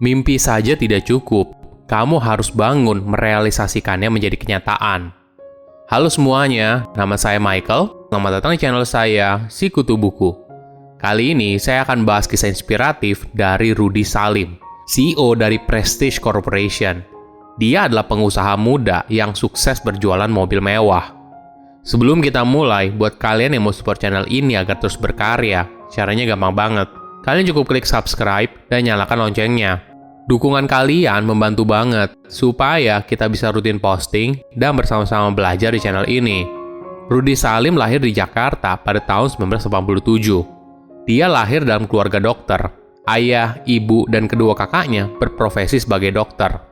Mimpi saja tidak cukup, kamu harus bangun merealisasikannya menjadi kenyataan. Halo semuanya, nama saya Michael, selamat datang di channel saya, Sikutu Buku. Kali ini saya akan bahas kisah inspiratif dari Rudy Salim, CEO dari Prestige Corporation. Dia adalah pengusaha muda yang sukses berjualan mobil mewah. Sebelum kita mulai, buat kalian yang mau support channel ini agar terus berkarya, caranya gampang banget. Kalian cukup klik subscribe dan nyalakan loncengnya. Dukungan kalian membantu banget supaya kita bisa rutin posting dan bersama-sama belajar di channel ini. Rudy Salim lahir di Jakarta pada tahun 1987. Dia lahir dalam keluarga dokter. Ayah, ibu, dan kedua kakaknya berprofesi sebagai dokter.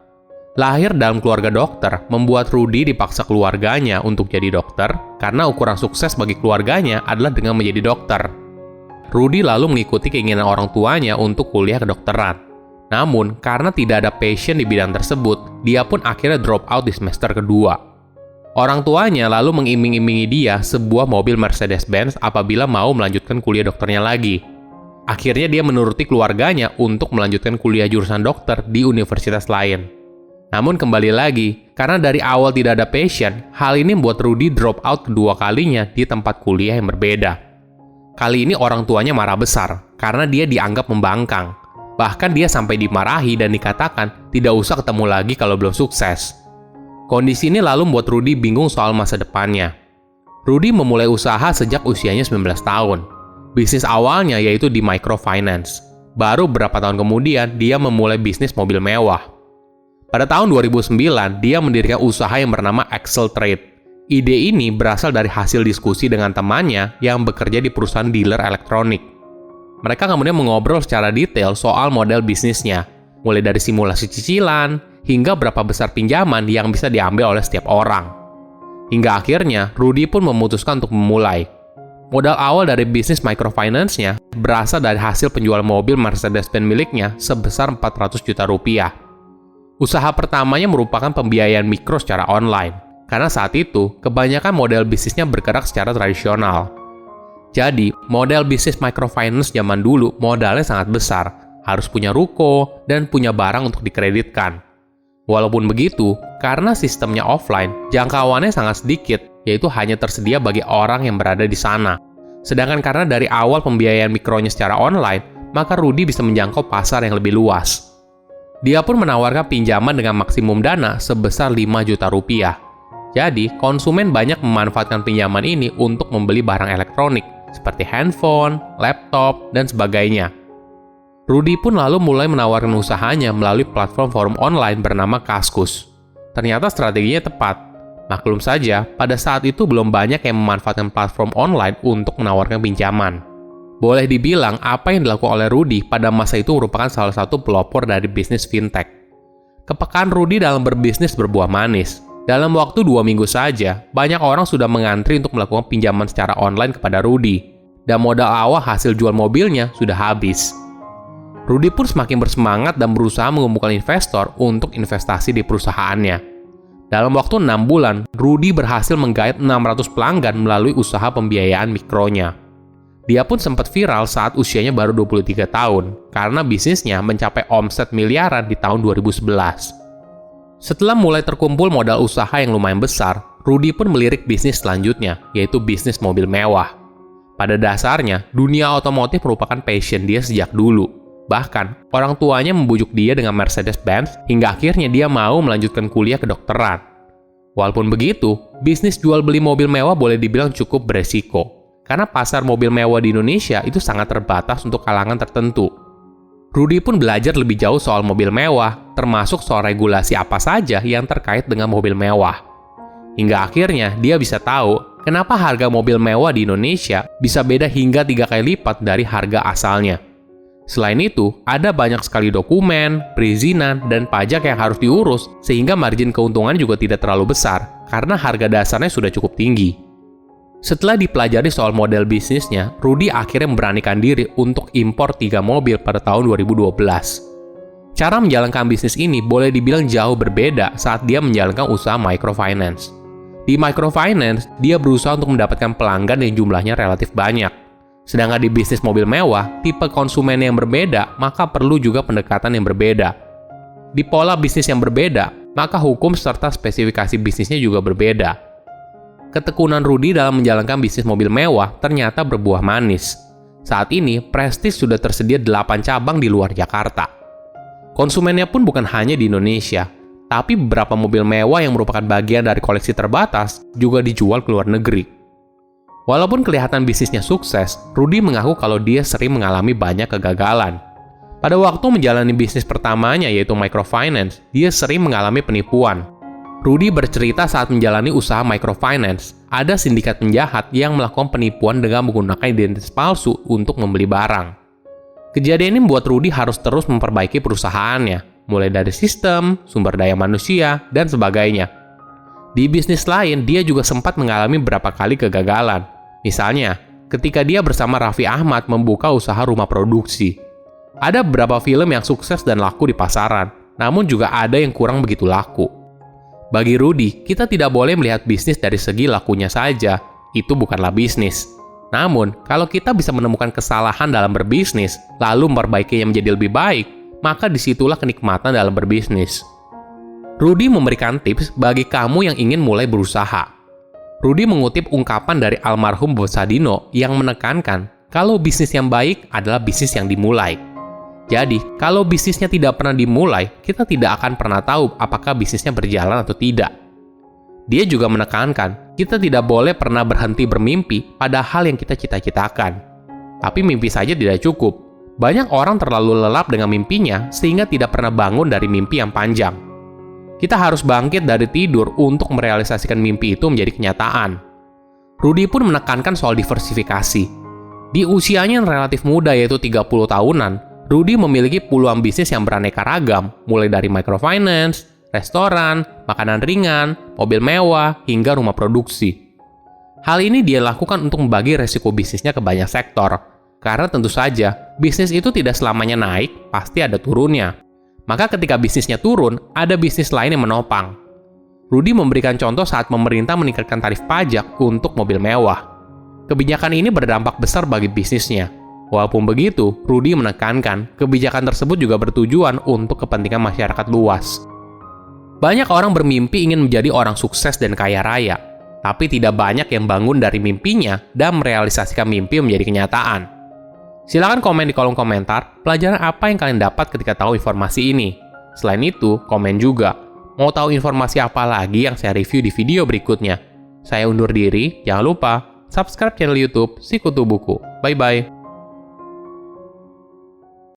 Lahir dalam keluarga dokter membuat Rudy dipaksa keluarganya untuk jadi dokter karena ukuran sukses bagi keluarganya adalah dengan menjadi dokter. Rudy lalu mengikuti keinginan orang tuanya untuk kuliah kedokteran. Namun, karena tidak ada passion di bidang tersebut, dia pun akhirnya drop out di semester kedua. Orang tuanya lalu mengiming-imingi dia sebuah mobil Mercedes-Benz apabila mau melanjutkan kuliah dokternya lagi. Akhirnya dia menuruti keluarganya untuk melanjutkan kuliah jurusan dokter di universitas lain. Namun kembali lagi, karena dari awal tidak ada passion, hal ini membuat Rudy drop out kedua kalinya di tempat kuliah yang berbeda. Kali ini orang tuanya marah besar, karena dia dianggap membangkang. Bahkan dia sampai dimarahi dan dikatakan tidak usah ketemu lagi kalau belum sukses. Kondisi ini lalu membuat Rudy bingung soal masa depannya. Rudy memulai usaha sejak usianya 19 tahun. Bisnis awalnya yaitu di microfinance. Baru beberapa tahun kemudian, dia memulai bisnis mobil mewah. Pada tahun 2009, dia mendirikan usaha yang bernama Excel Trade. Ide ini berasal dari hasil diskusi dengan temannya yang bekerja di perusahaan dealer elektronik. Mereka kemudian mengobrol secara detail soal model bisnisnya, mulai dari simulasi cicilan, hingga berapa besar pinjaman yang bisa diambil oleh setiap orang. Hingga akhirnya, Rudy pun memutuskan untuk memulai. Modal awal dari bisnis microfinance-nya berasal dari hasil penjualan mobil Mercedes-Benz miliknya sebesar 400 juta rupiah. Usaha pertamanya merupakan pembiayaan mikro secara online, karena saat itu, kebanyakan model bisnisnya bergerak secara tradisional. Jadi, model bisnis microfinance zaman dulu modalnya sangat besar, harus punya ruko, dan punya barang untuk dikreditkan. Walaupun begitu, karena sistemnya offline, jangkauannya sangat sedikit, yaitu hanya tersedia bagi orang yang berada di sana. Sedangkan karena dari awal pembiayaan mikronya secara online, maka Rudy bisa menjangkau pasar yang lebih luas. Dia pun menawarkan pinjaman dengan maksimum dana sebesar 5 juta rupiah. Jadi, konsumen banyak memanfaatkan pinjaman ini untuk membeli barang elektronik, seperti handphone, laptop, dan sebagainya. Rudy pun lalu mulai menawarkan usahanya melalui platform forum online bernama Kaskus. Ternyata strateginya tepat. Maklum saja, pada saat itu belum banyak yang memanfaatkan platform online untuk menawarkan pinjaman. Boleh dibilang, apa yang dilakukan oleh Rudy pada masa itu merupakan salah satu pelopor dari bisnis fintech. Kepekaan Rudy dalam berbisnis berbuah manis. Dalam waktu 2 minggu saja, banyak orang sudah mengantri untuk melakukan pinjaman secara online kepada Rudy, dan modal awal hasil jual mobilnya sudah habis. Rudy pun semakin bersemangat dan berusaha mengumpulkan investor untuk investasi di perusahaannya. Dalam waktu 6 bulan, Rudy berhasil menggait 600 pelanggan melalui usaha pembiayaan mikronya. Dia pun sempat viral saat usianya baru 23 tahun, karena bisnisnya mencapai omset miliaran di tahun 2011. Setelah mulai terkumpul modal usaha yang lumayan besar, Rudy pun melirik bisnis selanjutnya, yaitu bisnis mobil mewah. Pada dasarnya, dunia otomotif merupakan passion dia sejak dulu. Bahkan, orang tuanya membujuk dia dengan Mercedes-Benz hingga akhirnya dia mau melanjutkan kuliah kedokteran. Walaupun begitu, bisnis jual beli mobil mewah boleh dibilang cukup beresiko, karena pasar mobil mewah di Indonesia itu sangat terbatas untuk kalangan tertentu. Rudy pun belajar lebih jauh soal mobil mewah, termasuk soal regulasi apa saja yang terkait dengan mobil mewah. Hingga akhirnya dia bisa tahu kenapa harga mobil mewah di Indonesia bisa beda hingga 3 kali lipat dari harga asalnya. Selain itu, ada banyak sekali dokumen, perizinan, dan pajak yang harus diurus sehingga margin keuntungan juga tidak terlalu besar karena harga dasarnya sudah cukup tinggi. Setelah dipelajari soal model bisnisnya, Rudy akhirnya memberanikan diri untuk impor 3 mobil pada tahun 2012. Cara menjalankan bisnis ini boleh dibilang jauh berbeda saat dia menjalankan usaha microfinance. Di microfinance, dia berusaha untuk mendapatkan pelanggan yang jumlahnya relatif banyak. Sedangkan di bisnis mobil mewah, tipe konsumen yang berbeda, maka perlu juga pendekatan yang berbeda. Di pola bisnis yang berbeda, maka hukum serta spesifikasi bisnisnya juga berbeda. Ketekunan Rudy dalam menjalankan bisnis mobil mewah ternyata berbuah manis. Saat ini, Prestige sudah tersedia 8 cabang di luar Jakarta. Konsumennya pun bukan hanya di Indonesia, tapi beberapa mobil mewah yang merupakan bagian dari koleksi terbatas juga dijual ke luar negeri. Walaupun kelihatan bisnisnya sukses, Rudy mengaku kalau dia sering mengalami banyak kegagalan. Pada waktu menjalani bisnis pertamanya yaitu microfinance, dia sering mengalami penipuan. Rudy bercerita saat menjalani usaha microfinance, ada sindikat penjahat yang melakukan penipuan dengan menggunakan identitas palsu untuk membeli barang. Kejadian ini membuat Rudy harus terus memperbaiki perusahaannya, mulai dari sistem, sumber daya manusia, dan sebagainya. Di bisnis lain, dia juga sempat mengalami beberapa kali kegagalan. Misalnya, ketika dia bersama Raffi Ahmad membuka usaha rumah produksi. Ada beberapa film yang sukses dan laku di pasaran, namun juga ada yang kurang begitu laku. Bagi Rudy, kita tidak boleh melihat bisnis dari segi lakunya saja, itu bukanlah bisnis. Namun, kalau kita bisa menemukan kesalahan dalam berbisnis, lalu memperbaikinya menjadi lebih baik, maka disitulah kenikmatan dalam berbisnis. Rudy memberikan tips bagi kamu yang ingin mulai berusaha. Rudy mengutip ungkapan dari almarhum Bob Sadino yang menekankan kalau bisnis yang baik adalah bisnis yang dimulai. Jadi, kalau bisnisnya tidak pernah dimulai, kita tidak akan pernah tahu apakah bisnisnya berjalan atau tidak. Dia juga menekankan, kita tidak boleh pernah berhenti bermimpi pada hal yang kita cita-citakan. Tapi mimpi saja tidak cukup. Banyak orang terlalu lelap dengan mimpinya sehingga tidak pernah bangun dari mimpi yang panjang. Kita harus bangkit dari tidur untuk merealisasikan mimpi itu menjadi kenyataan. Rudy pun menekankan soal diversifikasi. Di usianya yang relatif muda yaitu 30 tahunan, Rudy memiliki peluang bisnis yang beraneka ragam, mulai dari microfinance, restoran, makanan ringan, mobil mewah, hingga rumah produksi. Hal ini dia lakukan untuk membagi resiko bisnisnya ke banyak sektor. Karena tentu saja, bisnis itu tidak selamanya naik, pasti ada turunnya. Maka ketika bisnisnya turun, ada bisnis lain yang menopang. Rudy memberikan contoh saat pemerintah meningkatkan tarif pajak untuk mobil mewah. Kebijakan ini berdampak besar bagi bisnisnya. Walaupun begitu, Rudy menekankan kebijakan tersebut juga bertujuan untuk kepentingan masyarakat luas. Banyak orang bermimpi ingin menjadi orang sukses dan kaya raya, tapi tidak banyak yang bangun dari mimpinya dan merealisasikan mimpi menjadi kenyataan. Silahkan komen di kolom komentar, pelajaran apa yang kalian dapat ketika tahu informasi ini. Selain itu, komen juga. Mau tahu informasi apa lagi yang saya review di video berikutnya? Saya undur diri, jangan lupa subscribe channel YouTube Sikutu Buku. Bye-bye.